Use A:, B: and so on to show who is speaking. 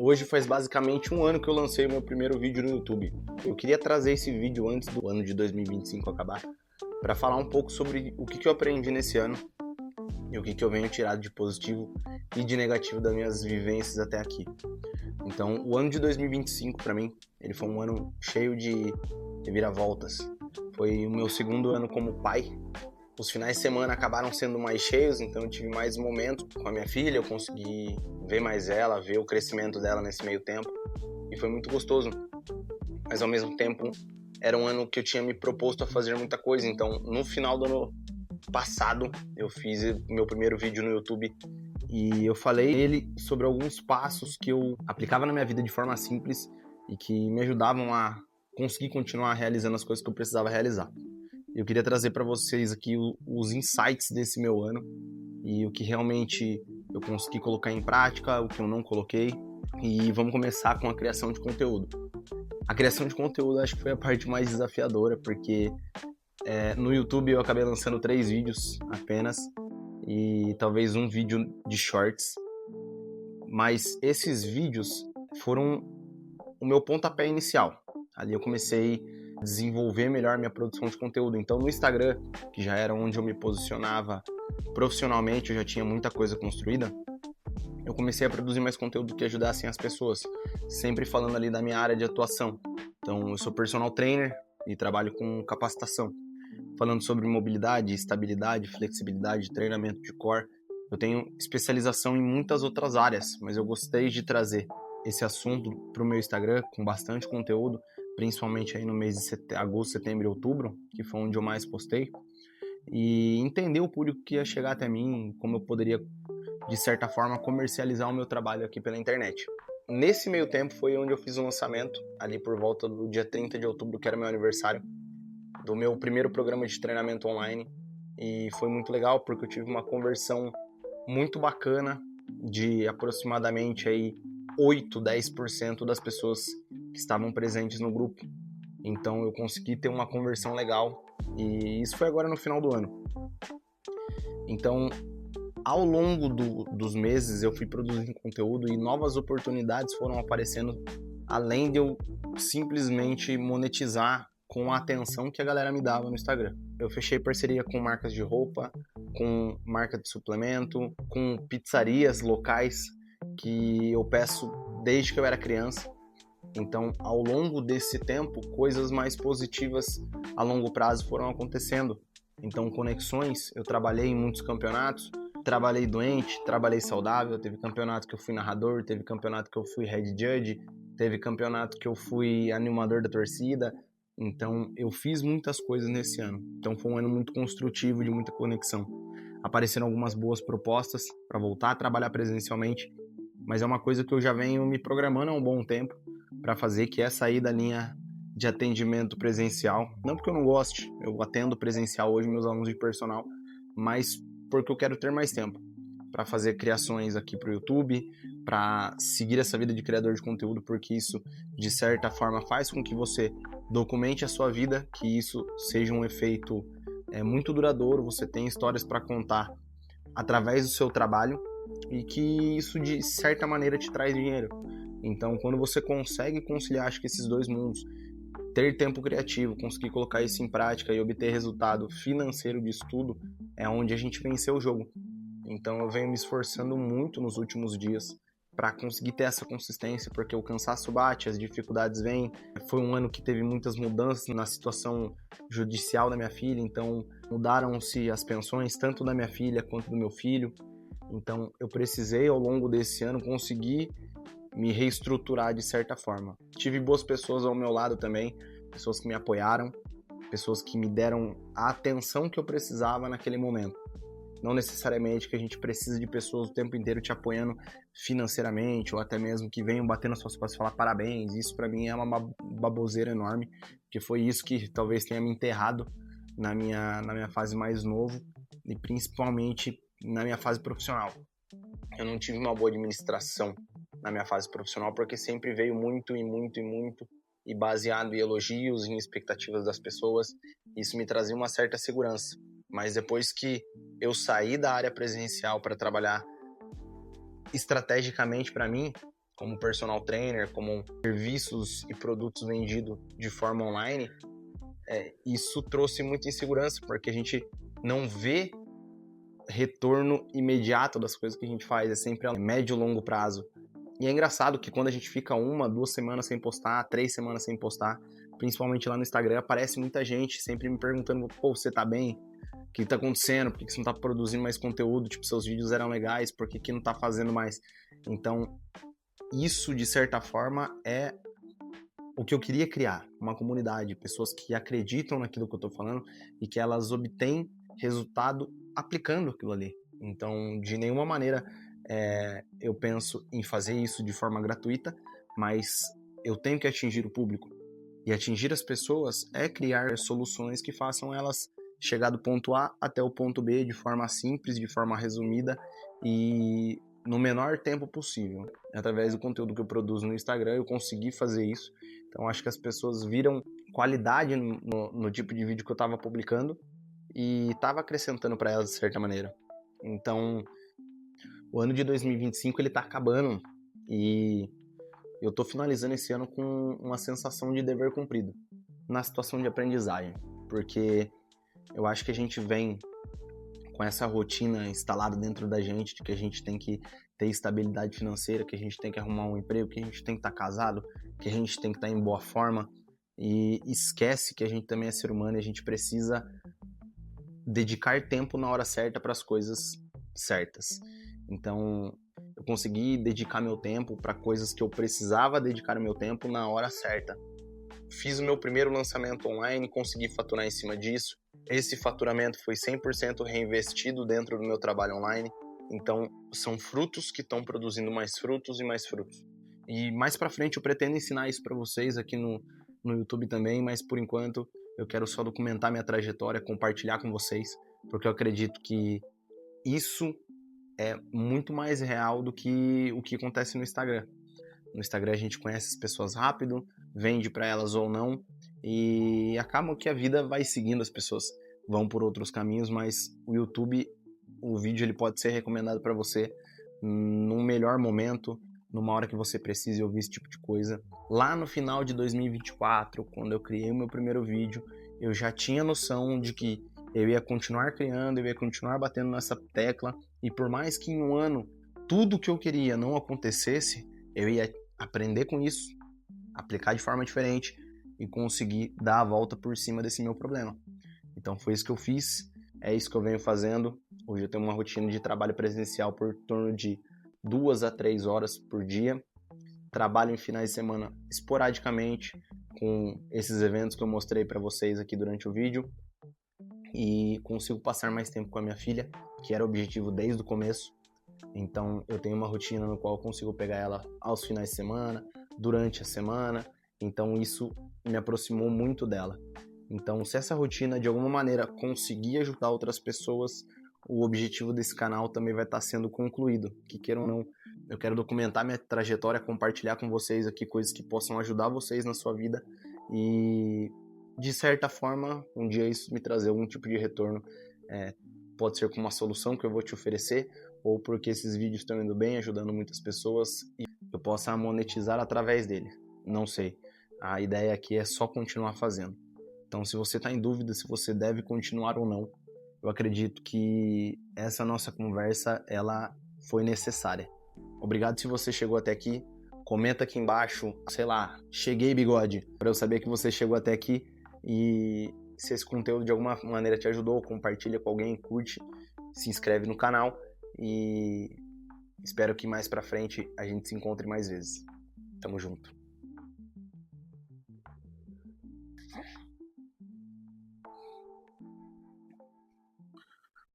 A: Hoje faz basicamente um ano que eu lancei o meu primeiro vídeo no YouTube. Eu queria trazer esse vídeo antes do ano de 2025 acabar, para falar um pouco sobre o que eu aprendi nesse ano e o que eu venho tirado de positivo e de negativo das minhas vivências até aqui. Então, o ano de 2025 para mim, ele foi um ano cheio de reviravoltas. Foi o meu segundo ano como pai. Os finais de semana acabaram sendo mais cheios, então eu tive mais momentos com a minha filha, eu consegui ver mais ela, ver o crescimento dela nesse meio tempo, e foi muito gostoso. Mas ao mesmo tempo, era um ano que eu tinha me proposto a fazer muita coisa, então no final do ano passado, eu fiz o meu primeiro vídeo no YouTube, e eu falei nele sobre alguns passos que eu aplicava na minha vida de forma simples, e que me ajudavam a conseguir continuar realizando as coisas que eu precisava realizar. Eu queria trazer para vocês aqui os insights desse meu ano e o que realmente eu consegui colocar em prática, o que eu não coloquei. E vamos começar com a criação de conteúdo. A criação de conteúdo acho que foi a parte mais desafiadora, porque no YouTube eu acabei lançando 3 vídeos apenas e talvez um vídeo de shorts. Mas esses vídeos foram o meu pontapé inicial. Ali eu comecei a desenvolver melhor minha produção de conteúdo. Então no Instagram, que já era onde eu me posicionava profissionalmente, eu já tinha muita coisa construída, eu comecei a produzir mais conteúdo que ajudassem as pessoas, sempre falando ali da minha área de atuação. Então eu sou personal trainer e trabalho com capacitação, falando sobre mobilidade, estabilidade, flexibilidade, treinamento de core. Eu tenho especialização em muitas outras áreas, mas eu gostei de trazer esse assunto para o meu Instagram com bastante conteúdo, principalmente aí no mês de agosto, setembro e outubro, que foi onde eu mais postei, e entender o público que ia chegar até mim, como eu poderia, de certa forma, comercializar o meu trabalho aqui pela internet. Nesse meio tempo foi onde eu fiz o lançamento, ali por volta do dia 30 de outubro, que era meu aniversário, do meu primeiro programa de treinamento online, e foi muito legal porque eu tive uma conversão muito bacana de aproximadamente aí 8, 10% das pessoas que estavam presentes no grupo. Então eu consegui ter uma conversão legal e isso foi agora no final do ano. Então, ao longo dos meses eu fui produzindo conteúdo e novas oportunidades foram aparecendo, além de eu simplesmente monetizar com a atenção que a galera me dava no Instagram. Eu fechei parceria com marcas de roupa, com marca de suplemento, com pizzarias locais que eu peço desde que eu era criança. Então, ao longo desse tempo, coisas mais positivas a longo prazo foram acontecendo. Então, conexões, eu trabalhei em muitos campeonatos, trabalhei doente, trabalhei saudável, teve campeonato que eu fui narrador, teve campeonato que eu fui head judge, teve campeonato que eu fui animador da torcida. Então, eu fiz muitas coisas nesse ano. Então, foi um ano muito construtivo, de muita conexão. Apareceram algumas boas propostas para voltar a trabalhar presencialmente, mas é uma coisa que eu já venho me programando há um bom tempo para fazer, que é sair da linha de atendimento presencial. Não porque eu não goste, eu atendo presencial hoje meus alunos de personal, mas porque eu quero ter mais tempo para fazer criações aqui para o YouTube, para seguir essa vida de criador de conteúdo, porque isso, de certa forma, faz com que você documente a sua vida, que isso seja um efeito muito duradouro, você tem histórias para contar através do seu trabalho e que isso, de certa maneira, te traz dinheiro. Então, quando você consegue conciliar, acho que esses dois mundos, ter tempo criativo, conseguir colocar isso em prática e obter resultado financeiro disso tudo, é onde a gente venceu o jogo. Então eu venho me esforçando muito nos últimos dias para conseguir ter essa consistência, porque o cansaço bate, as dificuldades vêm. Foi um ano que teve muitas mudanças na situação judicial da minha filha, então mudaram-se as pensões tanto da minha filha quanto do meu filho. Então eu precisei, ao longo desse ano, conseguir me reestruturar de certa forma. Tive boas pessoas ao meu lado também, pessoas que me apoiaram, pessoas que me deram a atenção que eu precisava naquele momento. Não necessariamente que a gente precisa de pessoas o tempo inteiro te apoiando financeiramente, ou até mesmo que venham bater nas suas costas e falar parabéns. Isso para mim é uma baboseira enorme, que foi isso que talvez tenha me enterrado na minha fase mais novo e principalmente na minha fase profissional. Eu não tive uma boa administração na minha fase profissional porque sempre veio muito e baseado em elogios, em expectativas das pessoas. Isso me trazia uma certa segurança. Mas depois que eu saí da área presencial para trabalhar estrategicamente para mim, como personal trainer, como serviços e produtos vendidos de forma online, isso trouxe muita insegurança, porque a gente não vê retorno imediato das coisas que a gente faz, é sempre a médio e longo prazo. E é engraçado que quando a gente fica 1, 2 semanas sem postar, 3 semanas sem postar, principalmente lá no Instagram, aparece muita gente sempre me perguntando, pô, você tá bem? O que tá acontecendo? Por que você não tá produzindo mais conteúdo? Tipo, seus vídeos eram legais, por que não tá fazendo mais? Então, isso, de certa forma, é o que eu queria criar, uma comunidade, pessoas que acreditam naquilo que eu tô falando e que elas obtêm resultado aplicando aquilo ali. Então, de nenhuma maneira eu penso em fazer isso de forma gratuita, mas eu tenho que atingir o público. E atingir as pessoas é criar soluções que façam elas chegar do ponto A até o ponto B de forma simples, de forma resumida e no menor tempo possível. Através do conteúdo que eu produzo no Instagram, eu consegui fazer isso. Então, acho que as pessoas viram qualidade no tipo de vídeo que eu estava publicando e estava acrescentando para elas de certa maneira. Então, o ano de 2025 ele tá acabando e eu tô finalizando esse ano com uma sensação de dever cumprido na situação de aprendizagem, porque eu acho que a gente vem com essa rotina instalada dentro da gente de que a gente tem que ter estabilidade financeira, que a gente tem que arrumar um emprego, que a gente tem que estar casado, que a gente tem que estar em boa forma e esquece que a gente também é ser humano e a gente precisa dedicar tempo na hora certa para as coisas certas. Então, eu consegui dedicar meu tempo para coisas que eu precisava dedicar o meu tempo na hora certa. Fiz o meu primeiro lançamento online, consegui faturar em cima disso. Esse faturamento foi 100% reinvestido dentro do meu trabalho online. Então, são frutos que estão produzindo mais frutos e mais frutos. E mais para frente eu pretendo ensinar isso para vocês aqui no YouTube também, mas por enquanto eu quero só documentar minha trajetória, compartilhar com vocês, porque eu acredito que isso é muito mais real do que o que acontece no Instagram. No Instagram a gente conhece as pessoas rápido, vende para elas ou não, e acaba que a vida vai seguindo, as pessoas vão por outros caminhos, mas o YouTube, o vídeo ele pode ser recomendado para você num melhor momento, numa hora que você precise ouvir esse tipo de coisa. Lá no final de 2024, quando eu criei o meu primeiro vídeo, eu já tinha noção de que eu ia continuar criando, eu ia continuar batendo nessa tecla, e por mais que em um ano tudo que eu queria não acontecesse, eu ia aprender com isso, aplicar de forma diferente e conseguir dar a volta por cima desse meu problema. Então foi isso que eu fiz, é isso que eu venho fazendo. Hoje eu tenho uma rotina de trabalho presencial por torno de 2 a 3 horas por dia. Trabalho em finais de semana esporadicamente com esses eventos que eu mostrei para vocês aqui durante o vídeo. E consigo passar mais tempo com a minha filha, que era o objetivo desde o começo. Então eu tenho uma rotina no qual eu consigo pegar ela aos finais de semana, durante a semana. Então isso me aproximou muito dela. Então, se essa rotina de alguma maneira conseguir ajudar outras pessoas, o objetivo desse canal também vai estar sendo concluído. Que queiram ou não, eu quero documentar minha trajetória, compartilhar com vocês aqui coisas que possam ajudar vocês na sua vida e, de certa forma, um dia isso me trazer algum tipo de retorno. Pode ser com uma solução que eu vou te oferecer, ou porque esses vídeos estão indo bem, ajudando muitas pessoas e eu possa monetizar através dele. Não sei. A ideia aqui é só continuar fazendo. Então, se você está em dúvida se você deve continuar ou não, eu acredito que essa nossa conversa ela foi necessária. Obrigado se você chegou até aqui. Comenta aqui embaixo, sei lá, cheguei bigode, para eu saber que você chegou até aqui. E se esse conteúdo de alguma maneira te ajudou, compartilha com alguém, curte, se inscreve no canal e espero que mais pra frente a gente se encontre mais vezes. Tamo junto.